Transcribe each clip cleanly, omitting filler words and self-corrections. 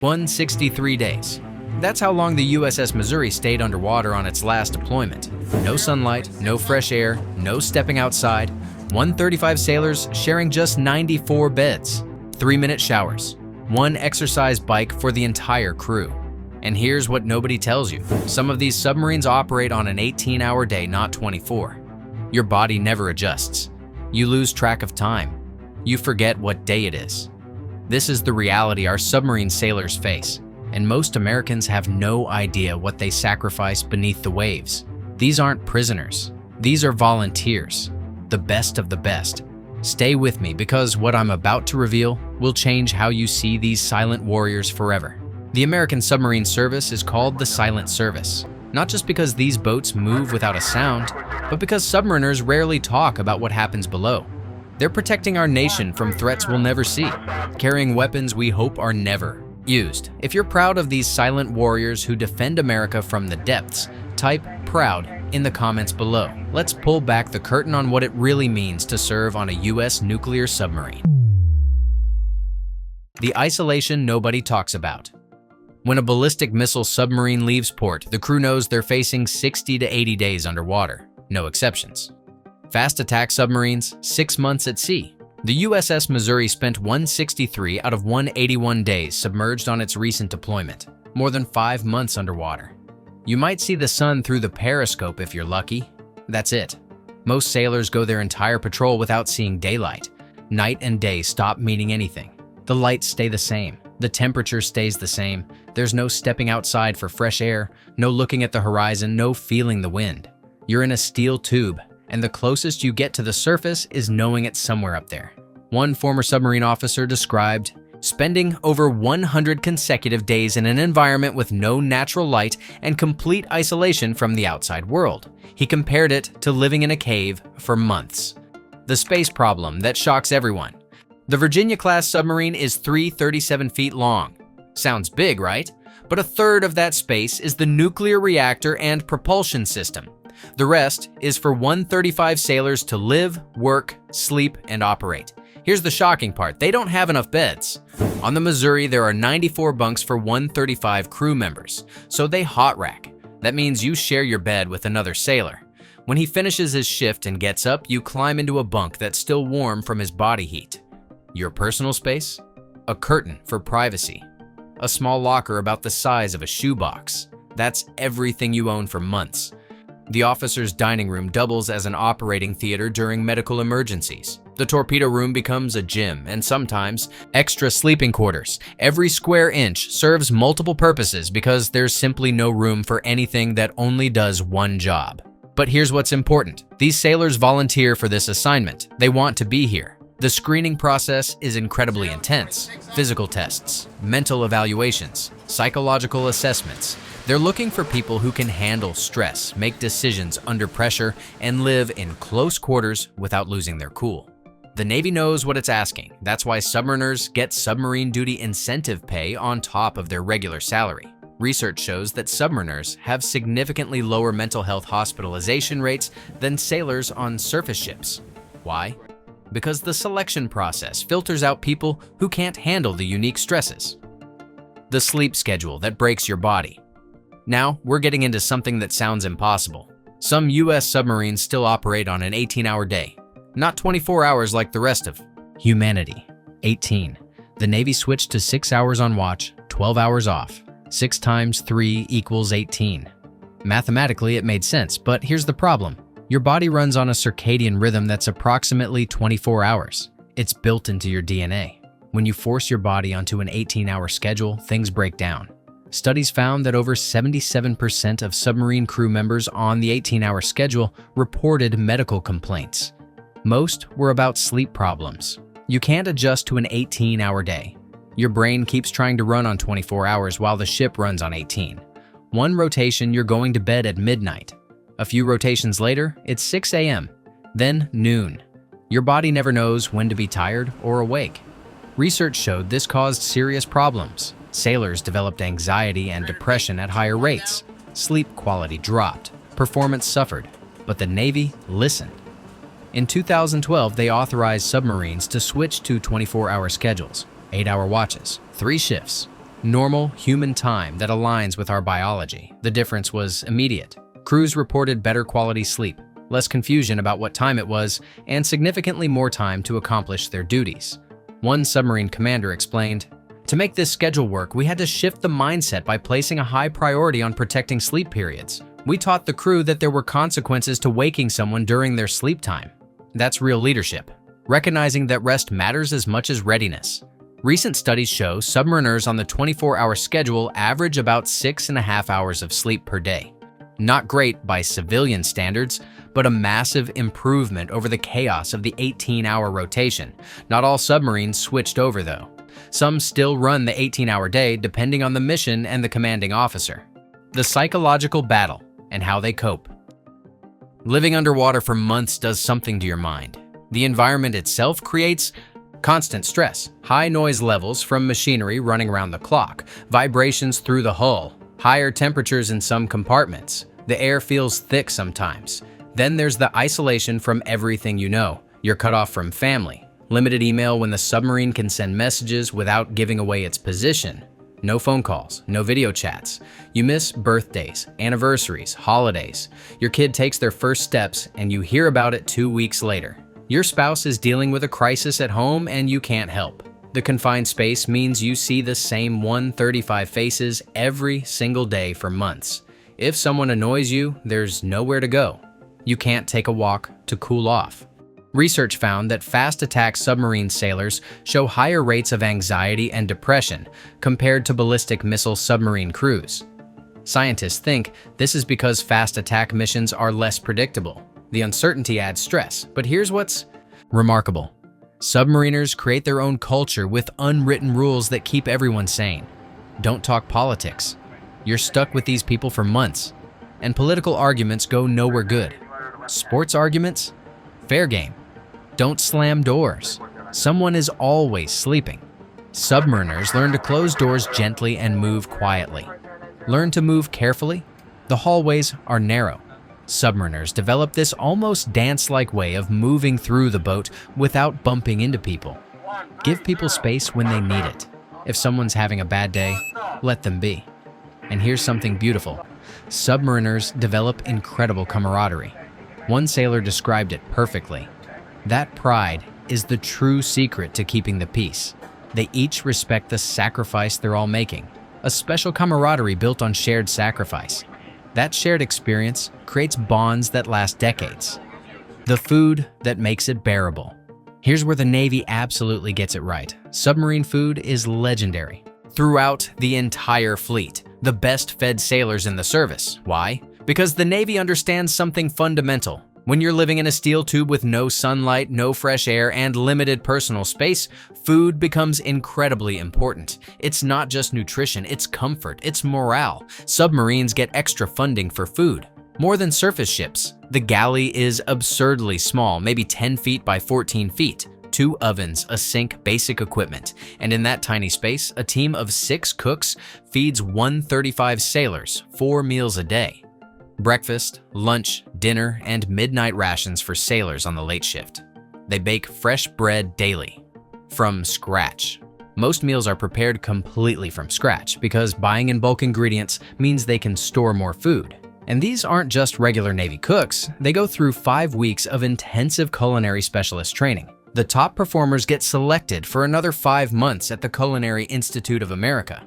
163 days. That's how long the USS Missouri stayed underwater on its last deployment. No sunlight, no fresh air, no stepping outside. 135 sailors sharing just 94 beds, 3-minute showers, one exercise bike for the entire crew. And here's what nobody tells you. Some of these submarines operate on an 18-hour day, not 24. Your body never adjusts. You lose track of time. You forget what day it is. This is the reality our submarine sailors face, and most Americans have no idea what they sacrifice beneath the waves. These aren't prisoners. These are volunteers, the best of the best. Stay with me because what I'm about to reveal will change how you see these silent warriors forever. The American Submarine Service is called the Silent Service, not just because these boats move without a sound, but because submariners rarely talk about what happens below. They're protecting our nation from threats we'll never see, carrying weapons we hope are never used. If you're proud of these silent warriors who defend America from the depths, type "proud" in the comments below. Let's pull back the curtain on what it really means to serve on a US nuclear submarine. The isolation nobody talks about. When a ballistic missile submarine leaves port, the crew knows they're facing 60 to 80 days underwater, no exceptions. Fast attack submarines, 6 months at sea. The USS Missouri spent 163 out of 181 days submerged on its recent deployment, more than 5 months underwater. You might see the sun through the periscope if you're lucky. That's it. Most sailors go their entire patrol without seeing daylight. Night and day stop meaning anything. The lights stay the same. The temperature stays the same. There's no stepping outside for fresh air, no looking at the horizon, no feeling the wind. You're in a steel tube, and the closest you get to the surface is knowing it's somewhere up there. One former submarine officer described spending over 100 consecutive days in an environment with no natural light and complete isolation from the outside world. He compared it to living in a cave for months. The space problem that shocks everyone. The Virginia-class submarine is 337 feet long. Sounds big, right? But a third of that space is the nuclear reactor and propulsion system. The rest is for 135 sailors to live, work, sleep, and operate. Here's the shocking part. They don't have enough beds. On the Missouri, there are 94 bunks for 135 crew members, so they hot rack. That means you share your bed with another sailor. When he finishes his shift and gets up, you climb into a bunk that's still warm from his body heat. Your personal space? A curtain for privacy. A small locker about the size of a shoebox. That's everything you own for months. The officer's dining room doubles as an operating theater during medical emergencies. The torpedo room becomes a gym and sometimes extra sleeping quarters. Every square inch serves multiple purposes because there's simply no room for anything that only does one job. But here's what's important. These sailors volunteer for this assignment. They want to be here. The screening process is incredibly intense. Physical tests, mental evaluations, psychological assessments. They're looking for people who can handle stress, make decisions under pressure, and live in close quarters without losing their cool. The Navy knows what it's asking. That's why submariners get submarine duty incentive pay on top of their regular salary. Research shows that submariners have significantly lower mental health hospitalization rates than sailors on surface ships. Why? Because the selection process filters out people who can't handle the unique stresses. The sleep schedule that breaks your body. Now, we're getting into something that sounds impossible. Some US submarines still operate on an 18-hour day, not 24 hours like the rest of humanity. 18. The Navy switched to 6 hours on watch, 12 hours off. 6 times 3 equals 18. Mathematically, it made sense, but here's the problem. Your body runs on a circadian rhythm that's approximately 24 hours. It's built into your DNA. When you force your body onto an 18-hour schedule, things break down. Studies found that over 77% of submarine crew members on the 18-hour schedule reported medical complaints. Most were about sleep problems. You can't adjust to an 18-hour day. Your brain keeps trying to run on 24 hours while the ship runs on 18. One rotation, you're going to bed at midnight. A few rotations later, it's 6 a.m., then noon. Your body never knows when to be tired or awake. Research showed this caused serious problems. Sailors developed anxiety and depression at higher rates. Sleep quality dropped. Performance suffered. But the Navy listened. In 2012, they authorized submarines to switch to 24-hour schedules, 8-hour watches, 3 shifts. Normal human time that aligns with our biology. The difference was immediate. Crews reported better quality sleep, less confusion about what time it was, and significantly more time to accomplish their duties. One submarine commander explained, "To make this schedule work, we had to shift the mindset by placing a high priority on protecting sleep periods. We taught the crew that there were consequences to waking someone during their sleep time." That's real leadership, recognizing that rest matters as much as readiness. Recent studies show submariners on the 24-hour schedule average about 6.5 hours of sleep per day. Not great by civilian standards, but a massive improvement over the chaos of the 18-hour rotation. Not all submarines switched over though. Some still run the 18-hour day depending on the mission and the commanding officer. The psychological battle and how they cope. Living underwater for months does something to your mind. The environment itself creates constant stress, high noise levels from machinery running around the clock, vibrations through the hull, higher temperatures in some compartments. The air feels thick sometimes. Then there's the isolation from everything you know. You're cut off from family. Limited email when the submarine can send messages without giving away its position. No phone calls, no video chats. You miss birthdays, anniversaries, holidays. Your kid takes their first steps and you hear about it 2 weeks later. Your spouse is dealing with a crisis at home and you can't help. The confined space means you see the same 135 faces every single day for months. If someone annoys you, there's nowhere to go. You can't take a walk to cool off. Research found that fast attack submarine sailors show higher rates of anxiety and depression compared to ballistic missile submarine crews. Scientists think this is because fast attack missions are less predictable. The uncertainty adds stress, but here's what's remarkable. Submariners create their own culture with unwritten rules that keep everyone sane. Don't talk politics. You're stuck with these people for months. And political arguments go nowhere good. Sports arguments? Fair game. Don't slam doors. Someone is always sleeping. Submariners learn to close doors gently and move quietly. Learn to move carefully. The hallways are narrow. Submariners develop this almost dance-like way of moving through the boat without bumping into people. Give people space when they need it. If someone's having a bad day, let them be. And here's something beautiful. Submariners develop incredible camaraderie. One sailor described it perfectly. That pride is the true secret to keeping the peace. They each respect the sacrifice they're all making. A special camaraderie built on shared sacrifice. That shared experience creates bonds that last decades. The food that makes it bearable. Here's where the Navy absolutely gets it right. Submarine food is legendary. Throughout the entire fleet, the best-fed sailors in the service. Why? Because the Navy understands something fundamental. When you're living in a steel tube with no sunlight, no fresh air, and limited personal space, food becomes incredibly important. It's not just nutrition, it's comfort, it's morale. Submarines get extra funding for food. More than surface ships. The galley is absurdly small, maybe 10 feet by 14 feet. 2 ovens, a sink, basic equipment. And in that tiny space, a team of 6 cooks feeds 135 sailors 4 meals a day. Breakfast, lunch, dinner, and midnight rations for sailors on the late shift. They bake fresh bread daily, from scratch. Most meals are prepared completely from scratch because buying in bulk ingredients means they can store more food. And these aren't just regular Navy cooks, they go through 5 weeks of intensive culinary specialist training. The top performers get selected for another 5 months at the Culinary Institute of America.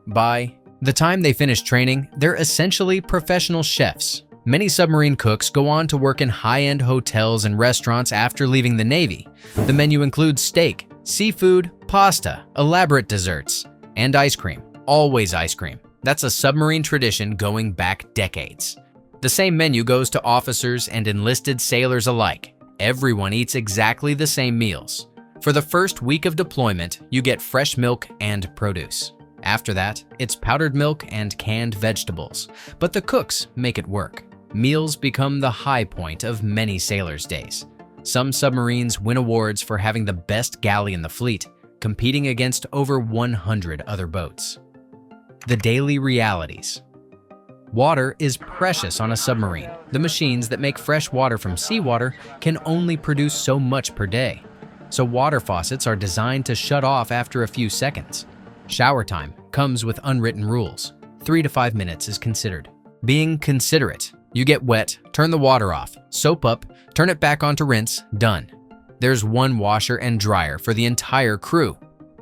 By the time they finish training, they're essentially professional chefs. Many submarine cooks go on to work in high-end hotels and restaurants after leaving the Navy. The menu includes steak, seafood, pasta, elaborate desserts, and ice cream. Always ice cream. That's a submarine tradition going back decades. The same menu goes to officers and enlisted sailors alike. Everyone eats exactly the same meals. For the first week of deployment, you get fresh milk and produce. After that, it's powdered milk and canned vegetables, but the cooks make it work. Meals become the high point of many sailors' days. Some submarines win awards for having the best galley in the fleet, competing against over 100 other boats. The daily realities. Water is precious on a submarine. The machines that make fresh water from seawater can only produce so much per day. So water faucets are designed to shut off after a few seconds. Shower time comes with unwritten rules. 3 to 5 minutes is considered. Being considerate. You get wet, turn the water off, soap up, turn it back on to rinse, done. There's one washer and dryer for the entire crew.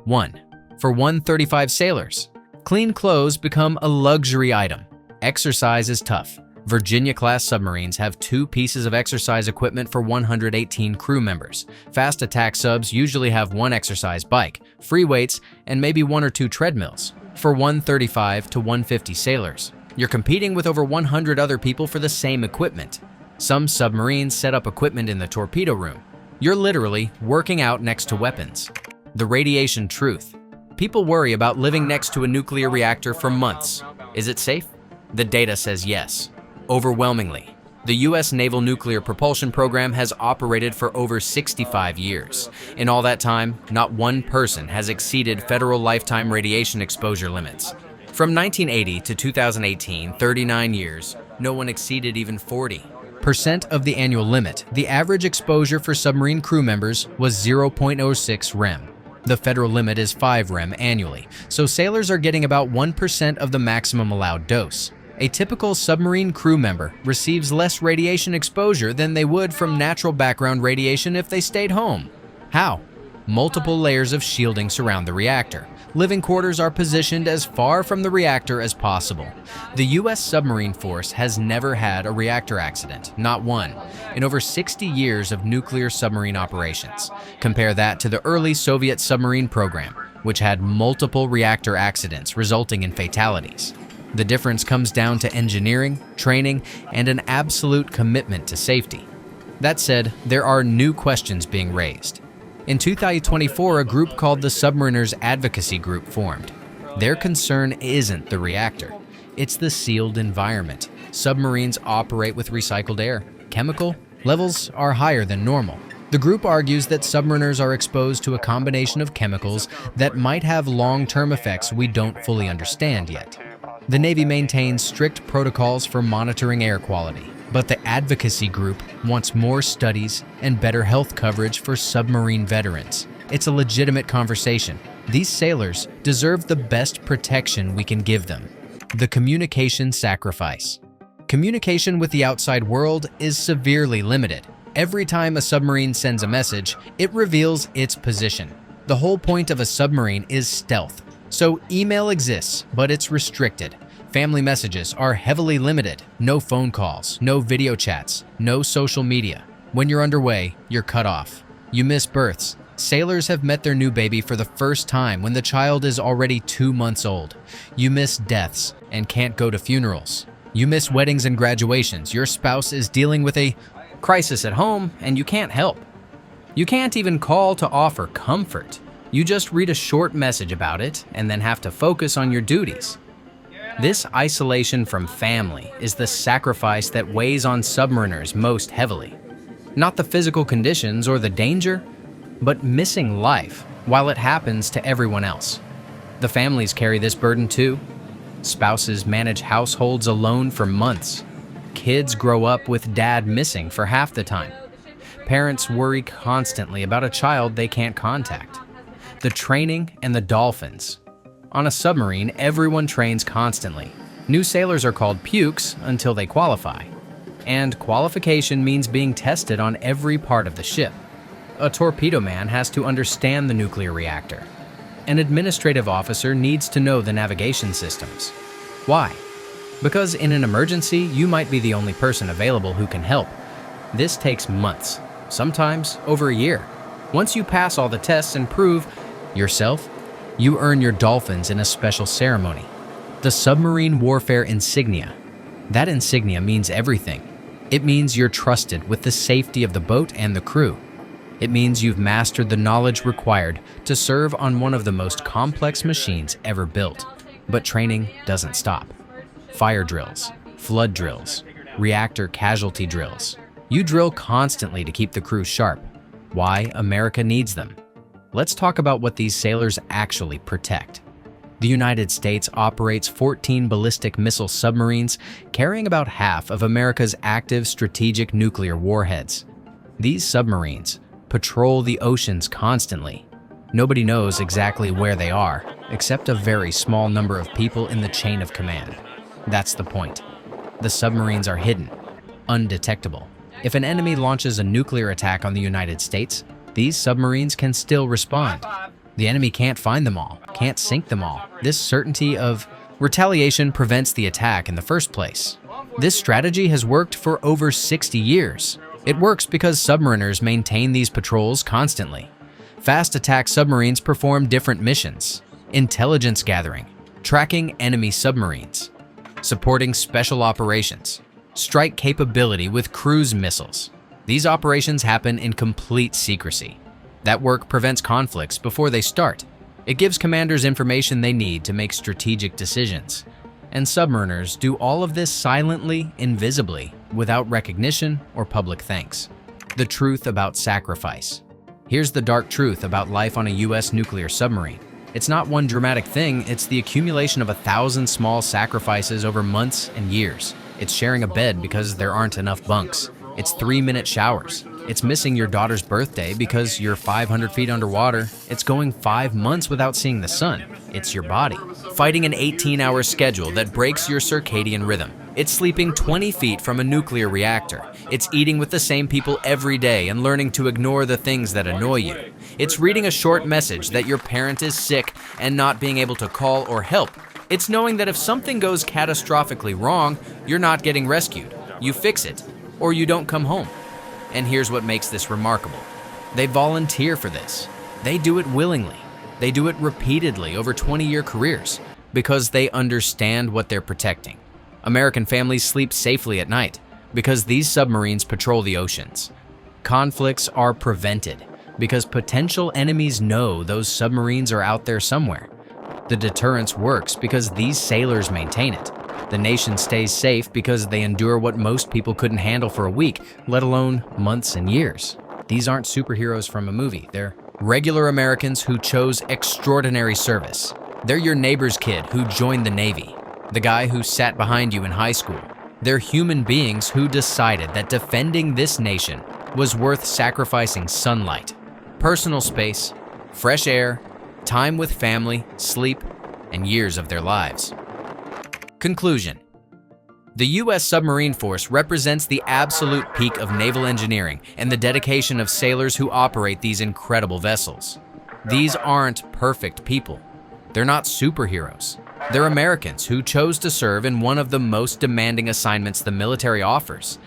1. For 135 sailors. Clean clothes become a luxury item. Exercise is tough. Virginia-class submarines have 2 pieces of exercise equipment for 118 crew members. Fast attack subs usually have 1 exercise bike, free weights, and maybe 1 or 2 treadmills. For 135 to 150 sailors. You're competing with over 100 other people for the same equipment. Some submarines set up equipment in the torpedo room. You're literally working out next to weapons. The radiation truth. People worry about living next to a nuclear reactor for months. Is it safe? The data says yes. Overwhelmingly. The U.S. Naval Nuclear Propulsion Program has operated for over 65 years. In all that time, not one person has exceeded federal lifetime radiation exposure limits. From 1980 to 2018, 39 years, no one exceeded even 40% of the annual limit. The average exposure for submarine crew members was 0.06 rem. The federal limit is 5 rem annually, so sailors are getting about 1% of the maximum allowed dose. A typical submarine crew member receives less radiation exposure than they would from natural background radiation if they stayed home. How? Multiple layers of shielding surround the reactor. Living quarters are positioned as far from the reactor as possible. The U.S. submarine force has never had a reactor accident, not one, in over 60 years of nuclear submarine operations. Compare that to the early Soviet submarine program, which had multiple reactor accidents resulting in fatalities. The difference comes down to engineering, training, and an absolute commitment to safety. That said, there are new questions being raised. In 2024, a group called the Submariners Advocacy Group formed. Their concern isn't the reactor, it's the sealed environment. Submarines operate with recycled air. Chemical levels are higher than normal. The group argues that submariners are exposed to a combination of chemicals that might have long-term effects we don't fully understand yet. The Navy maintains strict protocols for monitoring air quality, but the advocacy group wants more studies and better health coverage for submarine veterans. It's a legitimate conversation. These sailors deserve the best protection we can give them. The communication sacrifice. Communication with the outside world is severely limited. Every time a submarine sends a message, it reveals its position. The whole point of a submarine is stealth. So email exists, but it's restricted. Family messages are heavily limited. No phone calls, no video chats, no social media. When you're underway, you're cut off. You miss births. Sailors have met their new baby for the first time when the child is already 2 months old. You miss deaths and can't go to funerals. You miss weddings and graduations. Your spouse is dealing with a crisis at home and you can't help. You can't even call to offer comfort. You just read a short message about it and then have to focus on your duties. This isolation from family is the sacrifice that weighs on submariners most heavily. Not the physical conditions or the danger, but missing life while it happens to everyone else. The families carry this burden too. Spouses manage households alone for months. Kids grow up with dad missing for half the time. Parents worry constantly about a child they can't contact. The training and the dolphins. On a submarine, everyone trains constantly. New sailors are called pukes until they qualify. And qualification means being tested on every part of the ship. A torpedo man has to understand the nuclear reactor. An administrative officer needs to know the navigation systems. Why? Because in an emergency, you might be the only person available who can help. This takes months, sometimes over a year. Once you pass all the tests and prove yourself, you earn your dolphins in a special ceremony. The submarine warfare insignia. That insignia means everything. It means you're trusted with the safety of the boat and the crew. It means you've mastered the knowledge required to serve on one of the most complex machines ever built. But training doesn't stop. Fire drills, flood drills, reactor casualty drills. You drill constantly to keep the crew sharp. Why America needs them. Let's talk about what these sailors actually protect. The United States operates 14 ballistic missile submarines, carrying about half of America's active strategic nuclear warheads. These submarines patrol the oceans constantly. Nobody knows exactly where they are. except a very small number of people in the chain of command. That's the point. The submarines are hidden, undetectable. If an enemy launches a nuclear attack on the United States, these submarines can still respond. The enemy can't find them all, can't sink them all. This certainty of retaliation prevents the attack in the first place. This strategy has worked for over 60 years. It works because submariners maintain these patrols constantly. Fast attack submarines perform different missions: intelligence gathering, tracking enemy submarines, supporting special operations, strike capability with cruise missiles. These operations happen in complete secrecy. That work prevents conflicts before they start. It gives commanders information they need to make strategic decisions. And submariners do all of this silently, invisibly, without recognition or public thanks. The truth about sacrifice. Here's the dark truth about life on a US nuclear submarine. It's not one dramatic thing, it's the accumulation of 1,000 small sacrifices over months and years. It's sharing a bed because there aren't enough bunks. It's 3-minute showers. It's missing your daughter's birthday because you're 500 feet underwater. It's going 5 months without seeing the sun. It's your body. Fighting an 18-hour schedule that breaks your circadian rhythm. It's sleeping 20 feet from a nuclear reactor. It's eating with the same people every day and learning to ignore the things that annoy you. It's reading a short message that your parent is sick and not being able to call or help. It's knowing that if something goes catastrophically wrong, you're not getting rescued. You fix it, or you don't come home. And here's what makes this remarkable. They volunteer for this. They do it willingly. They do it repeatedly over 20-year careers because they understand what they're protecting. American families sleep safely at night because these submarines patrol the oceans. Conflicts are prevented because potential enemies know those submarines are out there somewhere. The deterrence works because these sailors maintain it. The nation stays safe because they endure what most people couldn't handle for a week, let alone months and years. These aren't superheroes from a movie. They're regular Americans who chose extraordinary service. They're your neighbor's kid who joined the Navy, the guy who sat behind you in high school. They're human beings who decided that defending this nation was worth sacrificing sunlight, personal space, fresh air, time with family, sleep, and years of their lives. Conclusion. The U.S. Submarine Force represents the absolute peak of naval engineering and the dedication of sailors who operate these incredible vessels. These aren't perfect people. They're not superheroes. They're Americans who chose to serve in one of the most demanding assignments the military offers.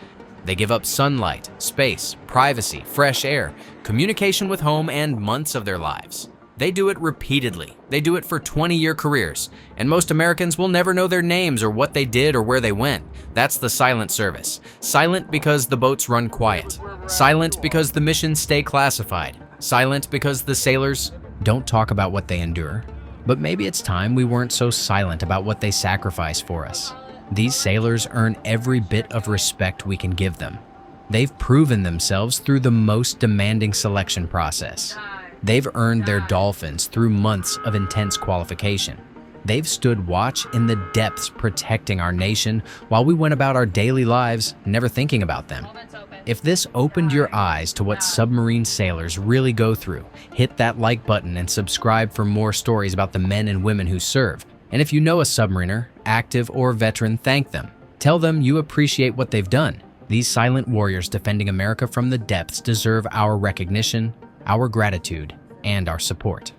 They give up sunlight, space, privacy, fresh air, communication with home, and months of their lives. They do it repeatedly. They do it for 20-year careers, and most Americans will never know their names or what they did or where they went. That's the silent service. Silent because the boats run quiet. Silent because the missions stay classified. Silent because the sailors don't talk about what they endure. But maybe it's time we weren't so silent about what they sacrifice for us. These sailors earn every bit of respect we can give them. They've proven themselves through the most demanding selection process. They've earned their dolphins through months of intense qualification. They've stood watch in the depths protecting our nation while we went about our daily lives never thinking about them. If this opened your eyes to what submarine sailors really go through, hit that like button and subscribe for more stories about the men and women who serve. And if you know a submariner, active or veteran, thank them. Tell them you appreciate what they've done. These silent warriors defending America from the depths deserve our recognition, our gratitude, and our support.